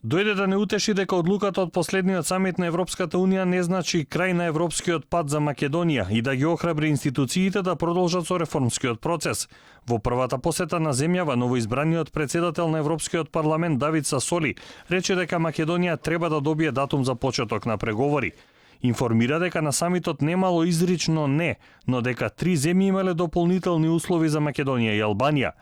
Дојде да не утеши дека одлуката од последниот самит на Европската Унија не значи крај на европскиот пат за Македонија и да ги охрабри институциите да продолжат со реформскиот процес. Во првата посета на земјава, новоизбраниот председател на Европскиот парламент Давид Сасоли рече дека Македонија треба да добие датум за почеток на преговори. Информира дека на самитот немало изрично не, но дека 3 земји имале дополнителни услови за Македонија и Албанија.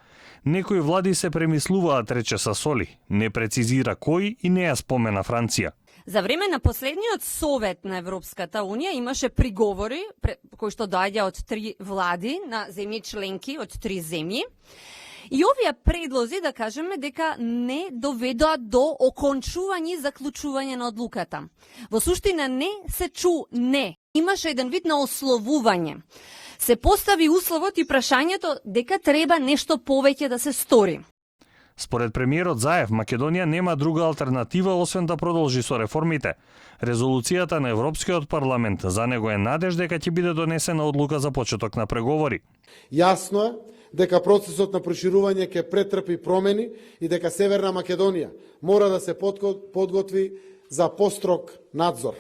Некои влади се премислуваат, рече Сасоли. Не прецизира кој и не ја спомена Франција. За време на последниот совет на Европската Унија имаше приговори кои што доаѓа од 3 влади на земји членки од 3 земји. И овие предлози, да кажеме, дека не доведоа до окончување и заклучување на одлуката. Во суштина не се чу не. Имаше еден вид на ословување. Се постави условот и прашањето дека треба нешто повеќе да се стори. Според премиерот Заев, Македонија нема друга алтернатива освен да продолжи со реформите. Резолуцијата на Европскиот парламент за него е надеж дека ќе биде донесена одлука за почеток на преговори. Јасно е дека процесот на проширување ќе претрпи промени и дека Северна Македонија мора да се подготви за построг надзор.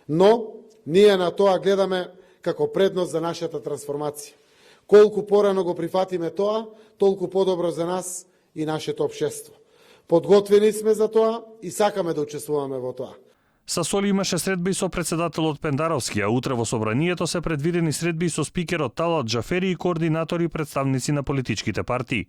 Но ние на тоа гледаме како предност за нашата трансформација. Колку порано го прифатиме тоа, толку подобро за нас и нашето општество. Подготвени сме за тоа и сакаме да учествуваме во тоа. Сасоли имаше средби со председателот Пендаровски, а утре во собранието се предвидени средби со спикерот Талат Джафери и координатори и представници на политичките партии.